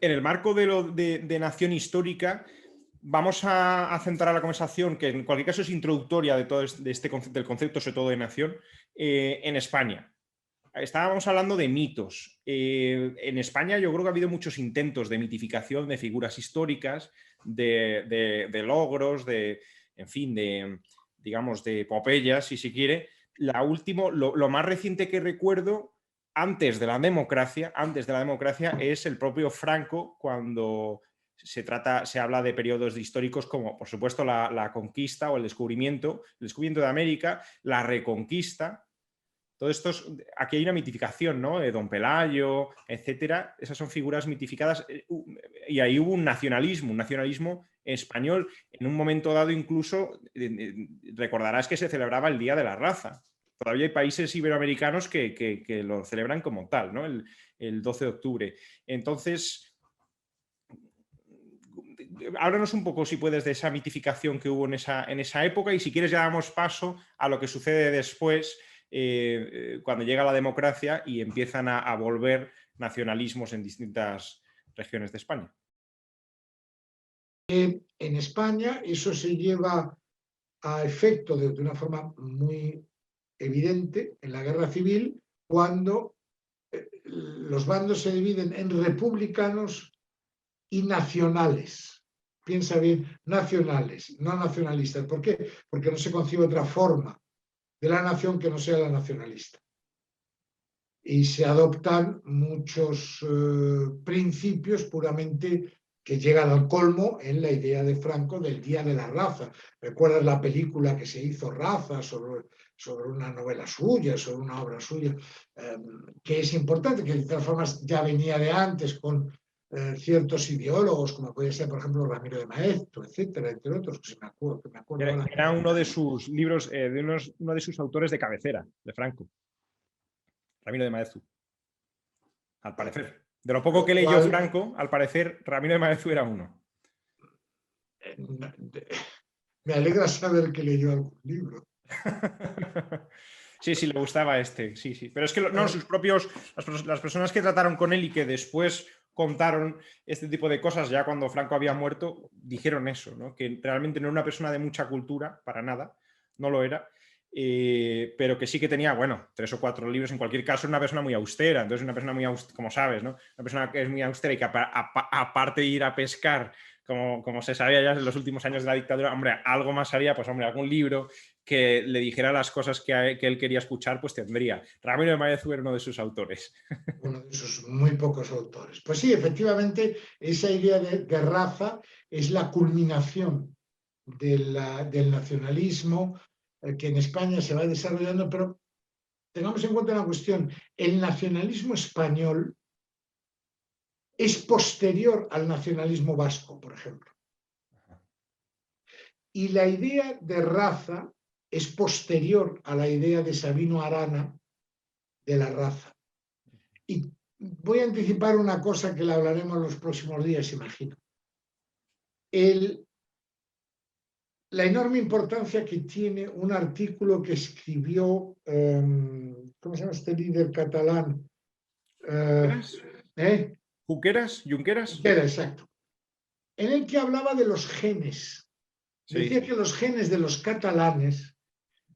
en el marco de nación histórica, vamos a centrar la conversación, que en cualquier caso es introductoria de todo del concepto, sobre todo de nación, en España. Estábamos hablando de mitos. En España yo creo que ha habido muchos intentos de mitificación de figuras históricas, de logros, en fin, digamos, de epopeyas, si se quiere. Lo más reciente que recuerdo antes de la democracia, es el propio Franco, cuando se habla de periodos históricos como, por supuesto, la conquista o el descubrimiento de América, la reconquista. Todo esto aquí hay una mitificación, ¿no? Don Pelayo, etcétera. Esas son figuras mitificadas y ahí hubo un nacionalismo español. En un momento dado incluso, recordarás que se celebraba el Día de la Raza. Todavía hay países iberoamericanos que lo celebran como tal, ¿no? El 12 de octubre. Entonces, háblanos un poco, si puedes, de esa mitificación que hubo en esa época, y si quieres ya damos paso a lo que sucede después, cuando llega la democracia y empiezan a volver nacionalismos en distintas regiones de España. En España eso se lleva a efecto de una forma muy evidente en la guerra civil, cuando los bandos se dividen en republicanos y nacionales. Piensa bien, nacionales, no nacionalistas. ¿Por qué? Porque no se concibe otra forma de la nación que no sea la nacionalista. Y se adoptan muchos principios puramente que llegan al colmo en la idea de Franco del Día de la Raza. ¿Recuerdas la película que se hizo, Raza, sobre una novela suya, sobre una obra suya, que es importante, que de todas formas ya venía de antes con ciertos ideólogos, como puede ser, por ejemplo, Ramiro de Maeztu, etcétera, entre otros, que me acuerdo ahora. Era uno de sus libros, uno de sus autores de cabecera, de Franco. Ramiro de Maeztu. Al parecer. De lo poco que leyó Franco, al parecer, Ramiro de Maeztu era uno. Me alegra saber que leyó algún libro. Sí, le gustaba sí. Pero es que no, las personas que trataron con él y que después contaron este tipo de cosas, ya cuando Franco había muerto, dijeron eso, ¿no? Que realmente no era una persona de mucha cultura, para nada, no lo era, pero que sí que tenía, 3 o 4 libros. En cualquier caso, una persona muy austera. Entonces, una persona muy austera, como sabes, ¿no? Una persona que es muy austera y que aparte de ir a pescar, como se sabía ya en los últimos años de la dictadura, hombre, algo más haría, pues hombre, algún libro que le dijera las cosas que él quería escuchar, pues tendría. Ramiro de Maeztu era uno de sus autores. Uno de sus muy pocos autores. Pues sí, efectivamente, esa idea de raza es la culminación del nacionalismo que en España se va desarrollando, pero tengamos en cuenta una cuestión: el nacionalismo español es posterior al nacionalismo vasco, por ejemplo. Y la idea de raza es posterior a la idea de Sabino Arana de la raza. Y voy a anticipar una cosa que la hablaremos los próximos días, imagino. La enorme importancia que tiene un artículo que escribió, ¿cómo se llama este líder catalán? ¿Junqueras? Exacto. En el que hablaba de los genes. Decía que los genes de los catalanes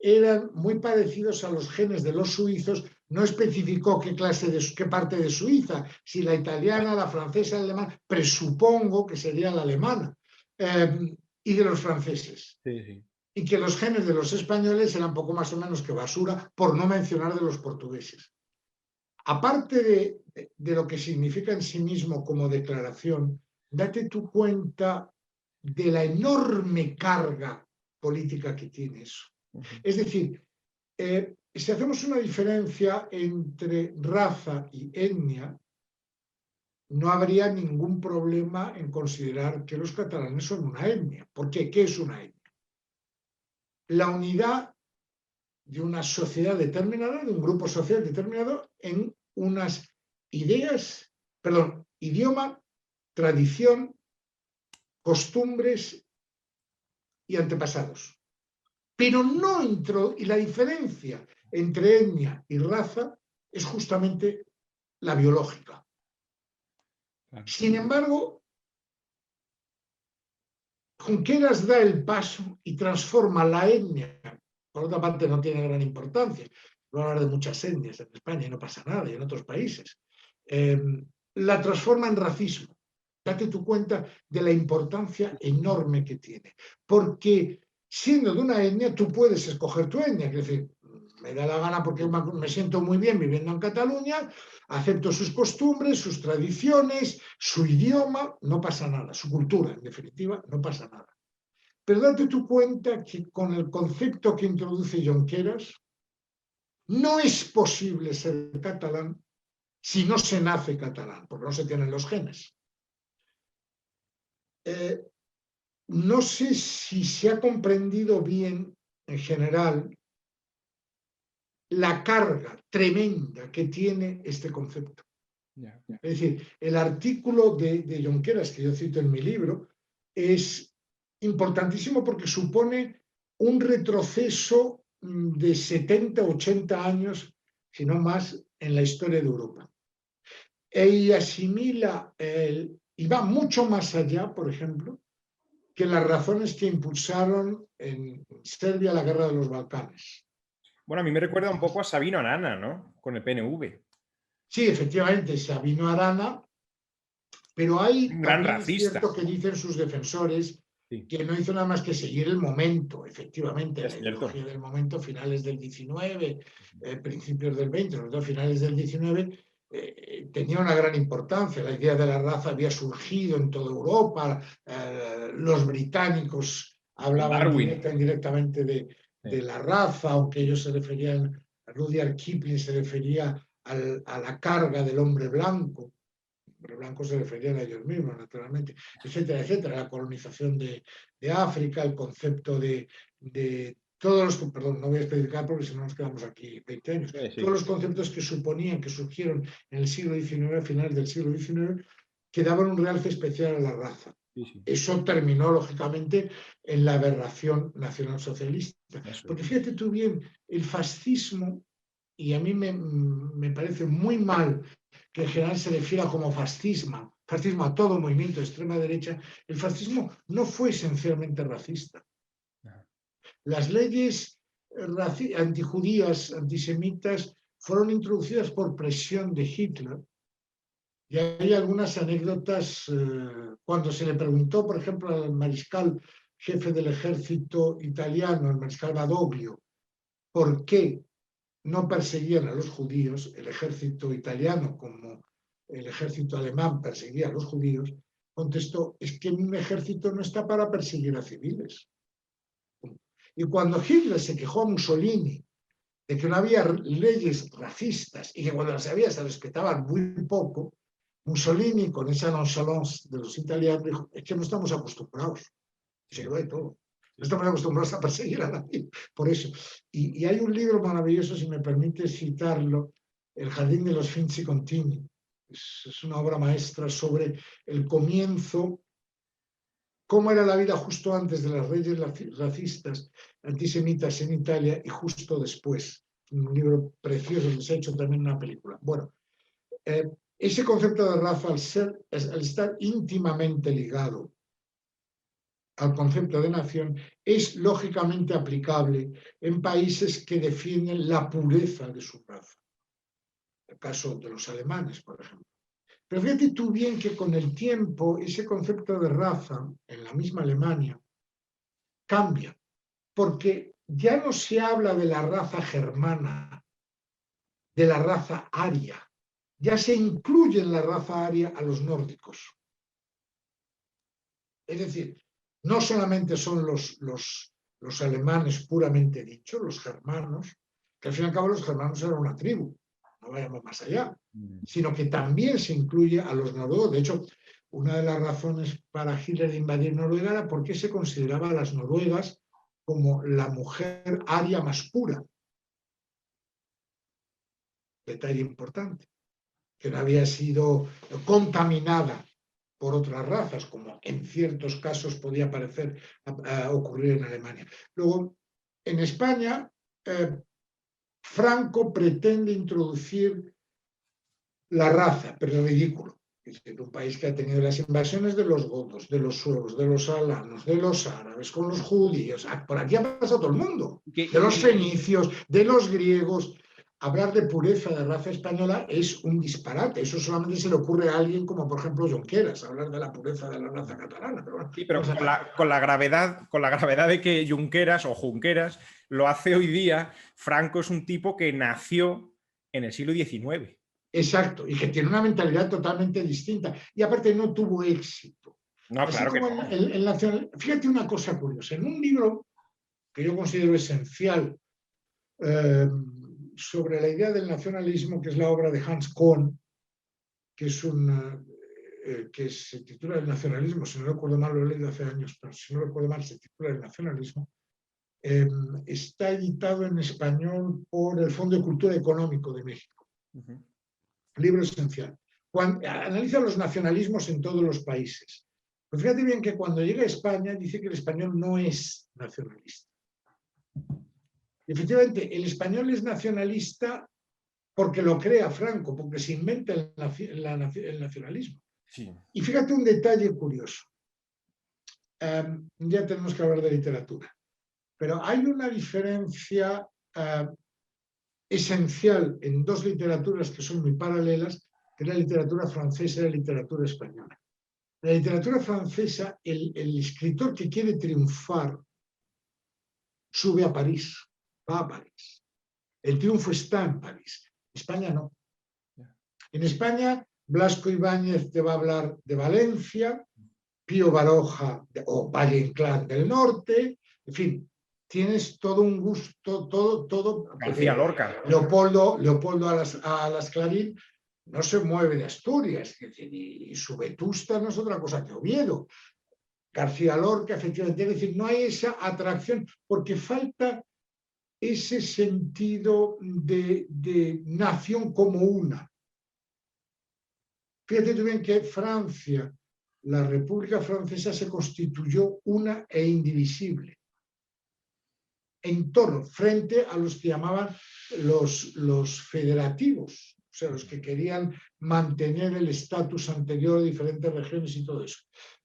eran muy parecidos a los genes de los suizos. No especificó qué parte de Suiza, si la italiana, la francesa, la alemana, presupongo que sería la alemana, y de los franceses. Y que los genes de los españoles eran poco más o menos que basura, por no mencionar de los portugueses. Aparte de lo que significa en sí mismo como declaración, date tú cuenta de la enorme carga política que tiene eso. Es decir, si hacemos una diferencia entre raza y etnia, no habría ningún problema en considerar que los catalanes son una etnia. ¿Por qué? ¿Qué es una etnia? La unidad de una sociedad determinada, de un grupo social determinado, en unas idioma, tradición, costumbres y antepasados. Pero y la diferencia entre etnia y raza es justamente la biológica. Claro. Sin embargo, Junqueras da el paso y transforma la etnia. Por otra parte, no tiene gran importancia. Voy a hablar de muchas etnias en España y no pasa nada, y en otros países. La transforma en racismo. Date tu cuenta de la importancia enorme que tiene. Porque siendo de una etnia, tú puedes escoger tu etnia. Es decir, me da la gana porque me siento muy bien viviendo en Cataluña, acepto sus costumbres, sus tradiciones, su idioma, no pasa nada, su cultura, en definitiva, no pasa nada. Pero date tu cuenta que con el concepto que introduce Junqueras, no es posible ser catalán si no se nace catalán, porque no se tienen los genes. No sé si se ha comprendido bien, en general, la carga tremenda que tiene este concepto. Es decir, el artículo de Junqueras, que yo cito en mi libro, es importantísimo porque supone un retroceso de 70, 80 años, si no más, en la historia de Europa. Y asimila, y va mucho más allá, por ejemplo, que las razones que impulsaron en Serbia la guerra de los Balcanes. Bueno, a mí me recuerda un poco a Sabino Arana, ¿no? Con el PNV. Sí, efectivamente, Sabino Arana, pero hay Un gran también es racista. cierto que dicen sus defensores Sí. que no hizo nada más que seguir el momento, efectivamente, Es la cierto. ideología del momento, finales del 19, principios del 20, sobre todo finales del 19, tenía una gran importancia. La idea de la raza había surgido en toda Europa, los británicos hablaban directa e indirectamente de la raza, aunque ellos se referían, Rudyard Kipling se refería a la carga del hombre blanco. Los blancos se referían a ellos mismos, naturalmente, etcétera, etcétera. La colonización de África, el concepto de todos los, perdón, no voy a especificar porque si no nos quedamos aquí 20 años, Sí, sí. Todos los conceptos que suponían que surgieron en el siglo XIX, a finales del siglo XIX, que daban un realce especial a la raza. Sí, sí. Eso terminó, lógicamente, en la aberración nacionalsocialista. Porque fíjate tú bien, el fascismo, y a mí me parece muy mal que en general se refiera como fascismo a todo movimiento de extrema derecha, el fascismo no fue esencialmente racista. Las leyes antijudías, antisemitas, fueron introducidas por presión de Hitler. Y hay algunas anécdotas, cuando se le preguntó, por ejemplo, al mariscal jefe del ejército italiano, el mariscal Badoglio, por qué no perseguían a los judíos, el ejército italiano como el ejército alemán perseguía a los judíos, contestó, es que un ejército no está para perseguir a civiles. Y cuando Hitler se quejó a Mussolini de que no había leyes racistas y que cuando las había se respetaban muy poco, Mussolini, con esa nonchalance de los italianos, dijo, es que no estamos acostumbrados, se lo de todo. No estamos acostumbrados a perseguir a nadie, por eso. Y hay un libro maravilloso, si me permite citarlo, El jardín de los Finzi Contini. Es una obra maestra sobre el comienzo, cómo era la vida justo antes de las leyes racistas, antisemitas en Italia y justo después. Un libro precioso que se ha hecho también una película. Bueno, ese concepto de raza, al estar íntimamente ligado al concepto de nación, es lógicamente aplicable en países que defienden la pureza de su raza. El caso de los alemanes, por ejemplo. Pero fíjate tú bien que con el tiempo ese concepto de raza en la misma Alemania cambia, porque ya no se habla de la raza germana, de la raza aria, ya se incluye en la raza aria a los nórdicos. Es decir, no solamente son los alemanes puramente dichos, los germanos, que al fin y al cabo los germanos eran una tribu, no vayamos más allá, sino que también se incluye a los noruegos. De hecho, una de las razones para Hitler de invadir Noruega era porque se consideraba a las noruegas como la mujer aria más pura. Detalle importante, que no había sido contaminada por otras razas, como en ciertos casos podía parecer ocurrir en Alemania. Luego, en España, Franco pretende introducir la raza, pero es ridículo. Es decir, un país que ha tenido las invasiones de los godos, de los suevos, de los alanos, de los árabes, con los judíos. Por aquí ha pasado todo el mundo. De los fenicios, de los griegos. Hablar de pureza de raza española es un disparate. Eso solamente se le ocurre a alguien como, por ejemplo, Junqueras, hablar de la pureza de la raza catalana. Pero bueno, sí, pero con la gravedad de que Junqueras o Junqueras lo hace hoy día. Franco es un tipo que nació en el siglo XIX. Exacto, y que tiene una mentalidad totalmente distinta. Y aparte no tuvo éxito. No, Así claro como que no. el nacional... Fíjate una cosa curiosa. En un libro que yo considero esencial sobre la idea del nacionalismo, que es la obra de Hans Kohn, que se titula El nacionalismo, si no recuerdo mal, lo he leído hace años, pero si no recuerdo mal, se titula El nacionalismo, está editado en español por el Fondo de Cultura Económico de México. Libro esencial. Analiza los nacionalismos en todos los países. Pues fíjate bien que cuando llega a España dice que el español no es nacionalista. Efectivamente, el español es nacionalista porque lo crea Franco, porque se inventa el nacionalismo. Sí. Y fíjate un detalle curioso. Ya tenemos que hablar de literatura, pero hay una diferencia esencial en dos literaturas que son muy paralelas, que es la literatura francesa y la literatura española. En la literatura francesa, el escritor que quiere triunfar sube a París, va a París. El triunfo está en París. En España no. En España, Blasco Ibáñez te va a hablar de Valencia, Pío Baroja o Valle Inclán del norte, en fin, tienes todo un gusto, todo. García Lorca. Leopoldo a las Clarín no se mueve de Asturias, es decir, y su Vetusta no es otra cosa que Oviedo. García Lorca, efectivamente, es decir, no hay esa atracción porque falta ese sentido de nación como una. Fíjate tú bien que Francia, la República Francesa se constituyó una e indivisible en torno, frente a los que llamaban los federativos, o sea, los que querían mantener el estatus anterior de diferentes regiones y todo eso.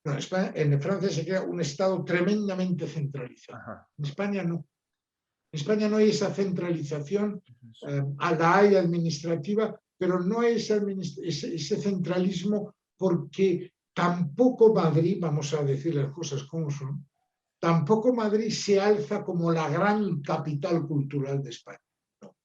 No, en Francia se crea un Estado tremendamente centralizado. Ajá. En España no. En España no hay esa centralización, la hay administrativa, pero no hay ese centralismo porque tampoco Madrid, vamos a decir las cosas como son, tampoco Madrid se alza como la gran capital cultural de España. No.